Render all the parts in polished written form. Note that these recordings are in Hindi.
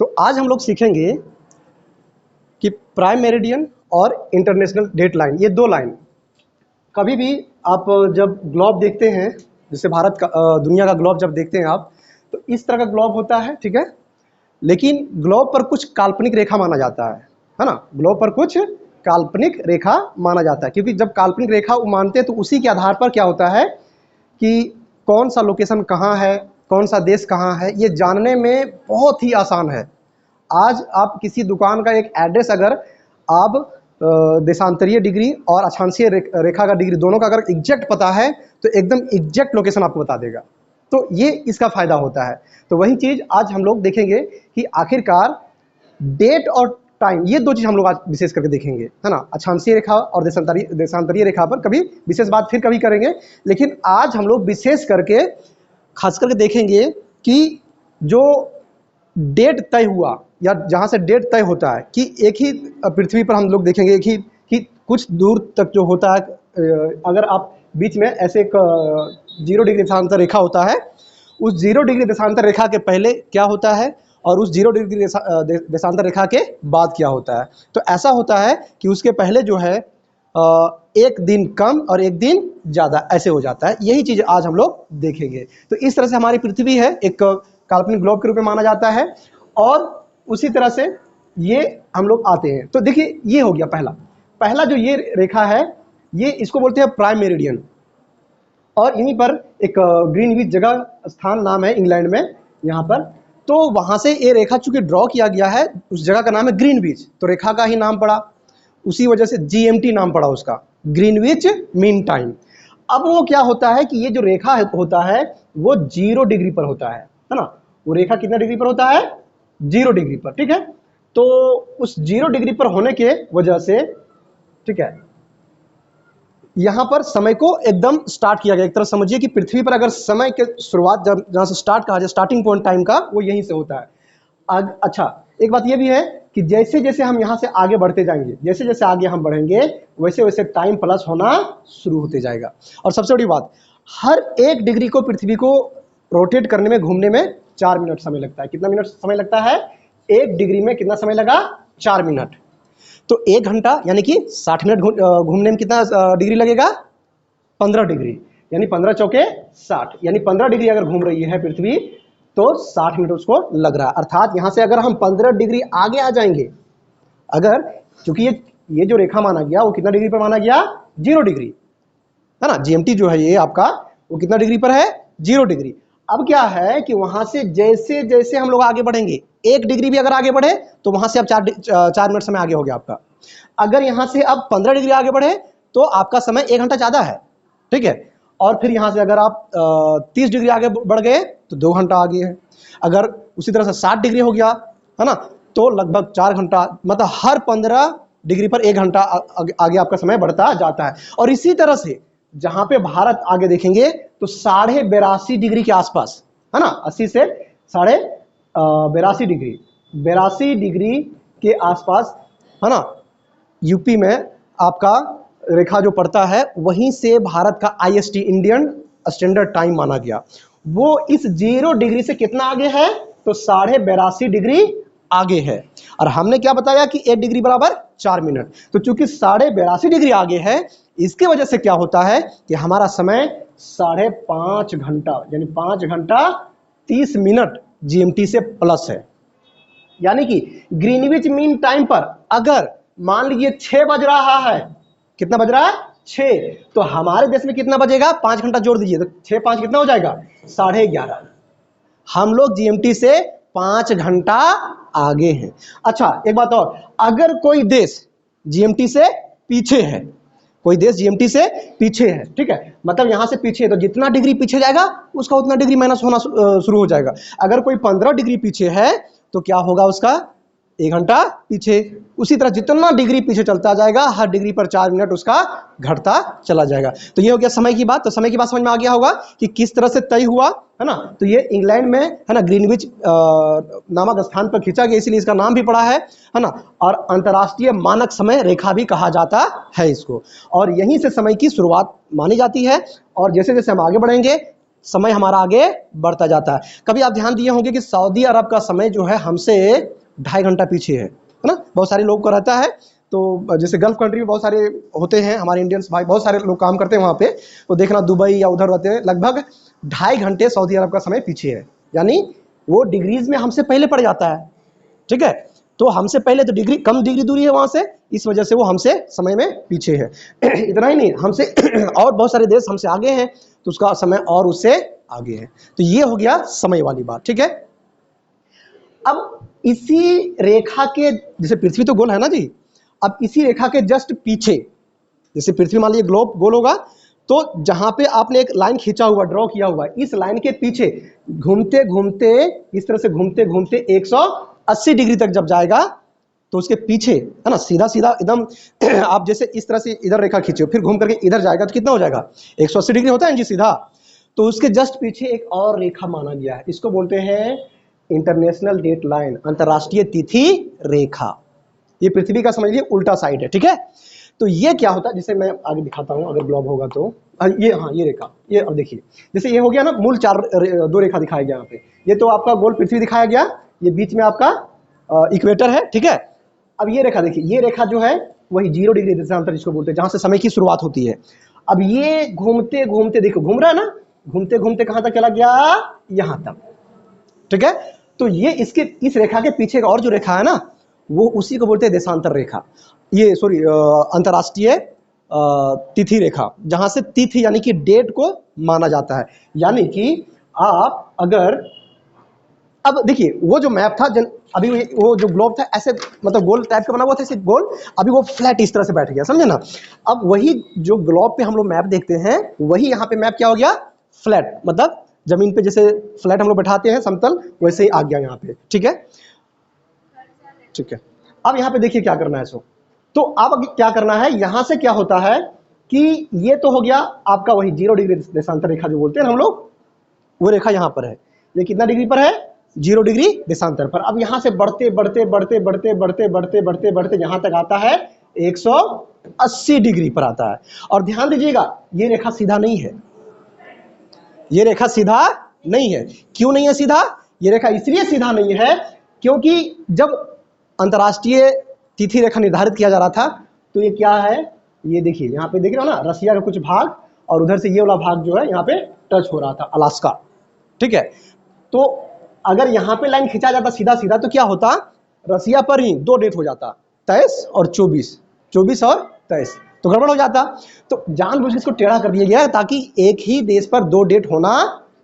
तो आज हम लोग सीखेंगे कि प्राइम मेरिडियन और इंटरनेशनल डेट लाइन, ये दो लाइन। कभी भी आप जब ग्लोब देखते हैं, जैसे भारत का दुनिया का ग्लोब जब देखते हैं आप, तो इस तरह का ग्लोब होता है, ठीक है। लेकिन ग्लोब पर कुछ काल्पनिक रेखा माना जाता है ना। ग्लोब पर कुछ काल्पनिक रेखा माना जाता है, क्योंकि जब काल्पनिक रेखा मानते हैं तो उसी के आधार पर क्या होता है कि कौन सा लोकेशन कहाँ है, कौन सा देश कहाँ है, ये जानने में बहुत ही आसान है। आज आप किसी दुकान का एक एड्रेस अगर आप देशांतरीय डिग्री और अक्षांशीय रेखा का डिग्री दोनों का अगर एग्जैक्ट पता है तो एकदम एग्जैक्ट लोकेशन आपको बता देगा। तो ये इसका फायदा होता है। तो वही चीज़ आज हम लोग देखेंगे कि आखिरकार डेट और टाइम, ये दो चीज़ हम लोग आज विशेष करके देखेंगे, है ना। अक्षांशीय रेखा और देशांतरीय रेखा पर कभी विशेष बात फिर कभी करेंगे, लेकिन आज हम लोग विशेष करके खास करके देखेंगे कि जो डेट तय हुआ या जहाँ से डेट तय होता है कि एक ही पृथ्वी पर हम लोग देखेंगे एक ही कि कुछ दूर तक जो होता है, अगर आप बीच में ऐसे एक 0 डिग्री देशांतर रेखा होता है, उस 0 डिग्री देशांतर रेखा के पहले क्या होता है और उस 0 डिग्री देशांतर रेखा के बाद क्या होता है। तो ऐसा होता है कि उसके पहले जो है एक दिन कम और एक दिन ज़्यादा ऐसे हो जाता है। यही चीज़ आज हम लोग देखेंगे। तो इस तरह से हमारी पृथ्वी है, एक काल्पनिक ग्लोब के रूप में माना जाता है, और उसी तरह से ये हम लोग आते हैं। तो देखिए, ये हो गया पहला जो ये रेखा है, ये इसको बोलते हैं प्राइम मेरिडियन। और यहीं पर एक ग्रीनविच जगह स्थान नाम है इंग्लैंड में, यहाँ पर। तो वहाँ से ये रेखा चूंकि ड्रॉ किया गया है, उस जगह का नाम है ग्रीनविच, तो रेखा का ही नाम पड़ा, उसी वजह से GMT नाम पड़ा उसका, ग्रीनविच मीन टाइम। अब वो क्या होता है कि ये जो रेखा होता है वो 0 डिग्री पर होता है ना। वो रेखा कितना डिग्री पर होता है? 0 डिग्री पर, ठीक है। तो उस 0 डिग्री पर होने के वजह से, ठीक है, यहाँ पर समय को एकदम स्टार्ट किया गया। एक तरह समझिए कि पृथ्वी पर अगर समय के शुरुआत जहाँ से स्टार्ट कहा जाए, स्टार्टिंग पॉइंट टाइम का, वो यहीं से होता है। अच्छा, एक बात ये भी है कि जैसे जैसे हम यहाँ से आगे बढ़ते जाएंगे, जैसे जैसे आगे हम बढ़ेंगे, वैसे वैसे टाइम प्लस होना शुरू होते जाएगा। और सबसे बड़ी बात, हर 1 डिग्री को पृथ्वी को रोटेट करने में, घूमने में 4 मिनट समय लगता है। कितना मिनट समय लगता है? 1 डिग्री में कितना समय लगा? 4 मिनट। तो 1 घंटा यानी कि 60 मिनट घूमने में कितना डिग्री लगेगा? 15 डिग्री, यानी 15 चौके 60, यानी 15 डिग्री अगर घूम रही है पृथ्वी तो 60 मिनट उसको लग रहा है। अर्थात यहाँ से अगर हम 15 डिग्री आगे आ जाएंगे, अगर, क्योंकि ये जो रेखा माना गया वो कितना डिग्री पर माना गया? 0 डिग्री, है ना। GMT जो है ये आपका, वो कितना डिग्री पर है? 0 डिग्री। अब क्या है कि वहां से जैसे जैसे हम लोग आगे बढ़ेंगे, 1 डिग्री भी अगर आगे बढ़े तो वहां से अब 4 मिनट समय आगे हो गया आपका। अगर यहाँ से अब 15 डिग्री आगे बढ़े तो आपका समय 1 घंटा ज़्यादा है, ठीक है। और फिर यहाँ से अगर आप 30 डिग्री आगे बढ़ गए तो 2 घंटा आगे है। अगर उसी तरह से 60 डिग्री हो गया, है ना, तो लगभग 4 घंटा, मतलब हर 15 डिग्री पर 1 घंटा आगे आपका समय बढ़ता जाता है। और इसी तरह से जहाँ पे भारत आगे देखेंगे तो 82.5 डिग्री के आसपास, है ना, 80 से 82.5 डिग्री, 82 डिग्री के आसपास, है ना, यूपी में आपका रेखा जो पड़ता है, वहीं से भारत का IST, इंडियन स्टैंडर्ड टाइम माना गया। वो इस 0 डिग्री से कितना आगे है? तो 82.5 डिग्री आगे है। और हमने क्या बताया कि 1 डिग्री बराबर 4 मिनट। तो चूंकि 82.5 डिग्री आगे है, इसके वजह से क्या होता है कि हमारा समय 5.5 घंटा, यानी 5 घंटा 30 मिनट GMT से प्लस है। यानी कि ग्रीनविच मीन टाइम पर अगर मान लीजिए 6 बज रहा है, कितना बज रहा है? 6, तो हमारे देश में कितना बजेगा? 5 घंटा जोड़ दीजिए तो 6 5 कितना हो जाएगा? 11:30। हम लोग GMT से 5 घंटा आगे हैं। अच्छा, एक बात और, अगर कोई देश GMT से पीछे है, कोई देश GMT से पीछे है, ठीक है, मतलब यहाँ से पीछे है, तो जितना डिग्री पीछे जाएगा उसका उतना डिग्री माइनस होना शुरू हो जाएगा। अगर कोई 15 डिग्री पीछे है तो क्या होगा? उसका 1 घंटा पीछे। उसी तरह जितना डिग्री पीछे चलता जाएगा, हर डिग्री पर 4 मिनट उसका घटता चला जाएगा। तो ये हो गया समय की बात। तो समय की बात समझ में आ गया होगा कि किस तरह से तय हुआ, है ना। तो ये इंग्लैंड में, है ना, ग्रीनविच नामक स्थान पर खींचा गया, इसीलिए इसका नाम भी पड़ा है ना। और अंतर्राष्ट्रीय मानक समय रेखा भी कहा जाता है इसको। और यहीं से समय की शुरुआत मानी जाती है। और जैसे जैसे हम आगे बढ़ेंगे समय हमारा आगे बढ़ता जाता है। कभी आप ध्यान दिए होंगे कि सऊदी अरब का समय जो है हमसे 2.5 घंटा पीछे है ना। बहुत सारे लोग को रहता है, तो जैसे गल्फ कंट्री में बहुत सारे होते हैं हमारे इंडियंस भाई, बहुत सारे लोग काम करते हैं वहाँ पे, तो देखना दुबई या उधर रहते हैं, लगभग 2.5 घंटे सऊदी अरब का समय पीछे है, यानी वो डिग्रीज में हमसे पहले पड़ जाता है। ठीक है, तो हमसे पहले तो डिग्री कम डिग्री दूरी है वहाँ से, इस वजह से वो हमसे समय में पीछे है। इतना ही नहीं, हमसे और बहुत सारे देश हमसे आगे हैं, तो उसका समय और उससे आगे है। तो ये हो गया समय वाली बात। ठीक है, अब इसी रेखा के, जैसे पृथ्वी तो गोल है ना जी, अब इसी रेखा के जस्ट पीछे, जैसे पृथ्वी मान लीजिए ग्लोब गोल होगा, तो जहां पे आपने एक लाइन खींचा हुआ, ड्रॉ किया हुआ है, इस लाइन के पीछे घूमते घूमते, इस तरह से घूमते घूमते 180 डिग्री तक जब जाएगा, तो उसके पीछे है ना, सीधा सीधा एकदम आप जैसे इस तरह से इधर रेखा खींचे फिर घूम करके इधर जाएगा, तो कितना हो जाएगा, 180 डिग्री होता है जी सीधा। तो उसके जस्ट पीछे एक और रेखा माना गया है, इसको बोलते हैं इंटरनेशनल डेट लाइन, अंतरराष्ट्रीय तिथि रेखा। ये पृथ्वी का समझ लीजिए उल्टा साइड है। ठीक है, तो ये क्या होता है, जिसे मैं आगे दिखाता हूं, अगर ग्लोब होगा तो ये, हाँ ये रेखा, ये अब देखिए, जैसे ये हो गया ना, मूल 2 रेखा दिखाया गया यहाँ पे, ये तो आपका गोल पृथ्वी दिखाया गया, ये बीच में आपका इक्वेटर है। ठीक है, अब ये रेखा देखिए, ये रेखा जो है वही 0 डिग्री देशांतर जिसको बोलते हैं, जहां से समय की शुरुआत होती है। अब ये घूमते घूमते देखो, घूम रहा है ना, घूमते घूमते कहां तक चला गया, यहां तक। ठीक है, तो ये इसके इस रेखा के पीछे और जो रेखा है ना, वो उसी को बोलते हैं देशांतर रेखा, ये सॉरी अंतरराष्ट्रीय तिथि रेखा, जहां से तिथि यानी कि डेट को माना जाता है। यानी कि आप अगर, अब देखिए वो जो मैप था अभी वो जो ग्लोब था ऐसे मतलब गोल टाइप का बना हुआ था, ऐसे गोल, अभी वो फ्लैट इस तरह से बैठ गया, समझे ना। अब वही जो ग्लोब पे हम लोग मैप देखते हैं, वही यहाँ पे मैप क्या हो गया, फ्लैट, मतलब जमीन पे जैसे फ्लैट हम लोग बैठाते हैं समतल, वैसे ही आ गया यहाँ पे। ठीक है, ठीक है, अब यहाँ पे देखिए क्या करना है सो, तो अब क्या करना है, यहाँ से क्या होता है कि ये तो हो गया आपका वही 0 डिग्री देशांतर रेखा जो बोलते हैं हम लोग, वो रेखा यहाँ पर है, ये कितना डिग्री पर है, 0 डिग्री देशांतर पर। अब यहाँ से बढ़ते बढ़ते बढ़ते बढ़ते बढ़ते बढ़ते बढ़ते बढ़ते यहाँ तक आता है 180 डिग्री पर आता है। और ध्यान दीजिएगा, ये रेखा सीधा नहीं है, ये रेखा सीधा नहीं है। क्यों नहीं है सीधा, ये रेखा इसलिए सीधा नहीं है क्योंकि जब अंतरराष्ट्रीय तिथि रेखा निर्धारित किया जा रहा था, तो ये क्या है, ये देखिए यहाँ पे देख रहे हो ना, रसिया का कुछ भाग और उधर से ये वाला भाग जो है यहाँ पे टच हो रहा था, अलास्का। ठीक है, तो अगर यहाँ पे लाइन खिंचा जाता सीधा सीधा, तो क्या होता, रसिया पर ही 2 डेट हो जाता, 23 और 24, 24 और 23, तो गड़बड़ हो जाता। तो जानबूझ के इसको टेढ़ा कर दिया गया ताकि एक ही देश पर 2 डेट होना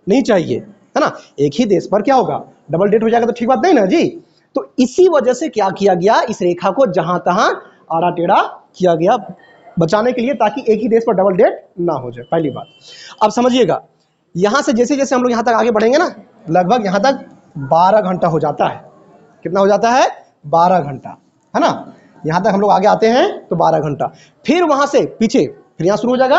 नहीं चाहिए, है ना। एक ही देश पर क्या होगा, डबल डेट हो जाएगा, तो ठीक बात नहीं ना जी। तो इसी वजह से क्या किया गया, इस रेखा को जहां तहां आड़ा टेढ़ा किया गया बचाने के लिए, ताकि एक ही देश पर डबल डेट ना हो जाए, पहली बात। अब समझिएगा, यहां से जैसे जैसे हम लोग यहां तक आगे बढ़ेंगे ना, लगभग यहां तक 12 घंटा हो जाता है। कितना हो जाता है, 12 घंटा, है ना। यहां तक हम लोग आगे आते हैं तो 12 घंटा, फिर वहां से पीछे फिर यहां शुरू हो जाएगा,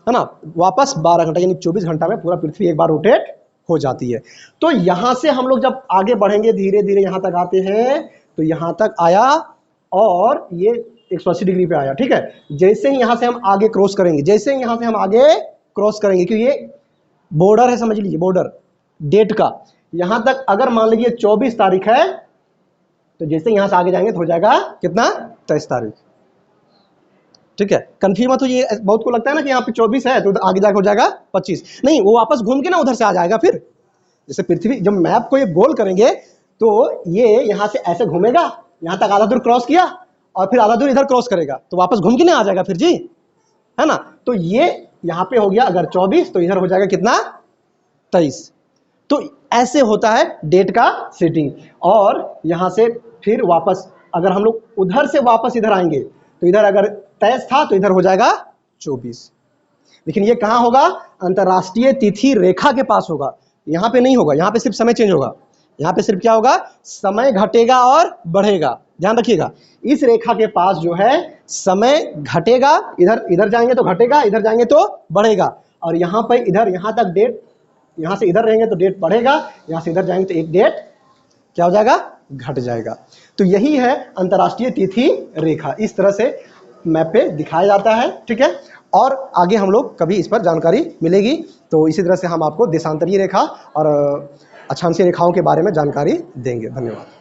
है ना, वापस 12 घंटा, यानी 24 घंटा में पूरा पृथ्वी एक बार रोटेट हो जाती है। तो यहां से हम लोग जब आगे बढ़ेंगे धीरे धीरे यहां तक आते हैं, तो यहां तक आया और ये 180 डिग्री पे आया। ठीक है, जैसे ही यहां से हम आगे क्रॉस करेंगे, जैसे ही यहां से हम आगे क्रॉस करेंगे, क्योंकि ये बॉर्डर है, समझ लीजिए बॉर्डर डेट का, यहां तक अगर मान लीजिए 24 तारीख है, तो जैसे यहां से आगे जाएंगे तो हो जाएगा कितना, 23 तारीख। ठीक है, कंफ्यूज मत हो, ये बहुत को लगता है ना कि यहाँ पे 24 है तो आगे जाकर हो जाएगा 25, नहीं, वो वापस घूम के ना उधर से आ जाएगा। फिर जैसे पृथ्वी जब मैप को ये गोल करेंगे, तो ये यहाँ से ऐसे घूमेगा, यहाँ तक आधा दूर क्रॉस किया और फिर आधा दूर इधर क्रॉस करेगा, तो वापस घूम के ना आ जाएगा फिर जी, है ना। तो ये यहाँ पे हो गया अगर 24, तो इधर हो जाएगा कितना, 23। तो ऐसे होता है डेट का सेटिंग। और यहाँ से फिर वापस अगर हम लोग उधर से वापस इधर आएंगे, तो इधर अगर 23 था तो इधर हो जाएगा 24। लेकिन ये कहाँ होगा, अंतरराष्ट्रीय तिथि रेखा के पास होगा, यहाँ पे नहीं होगा। यहाँ पे सिर्फ समय चेंज होगा, यहाँ पे सिर्फ क्या होगा, समय घटेगा और बढ़ेगा। ध्यान रखिएगा, इस रेखा के पास जो है समय घटेगा, इधर इधर जाएंगे तो घटेगा, इधर जाएंगे तो बढ़ेगा। और यहाँ पे इधर यहाँ तक डेट, यहाँ से इधर रहेंगे तो डेट बढ़ेगा, यहाँ से इधर जाएंगे तो एक डेट क्या हो जाएगा, घट जाएगा। तो यही है अंतरराष्ट्रीय तिथि रेखा। इस तरह से मैप पे दिखाया जाता है, ठीक है। और आगे हम लोग कभी इस पर जानकारी मिलेगी तो इसी तरह से हम आपको देशांतरीय रेखा और अक्षांशीय रेखाओं के बारे में जानकारी देंगे। धन्यवाद।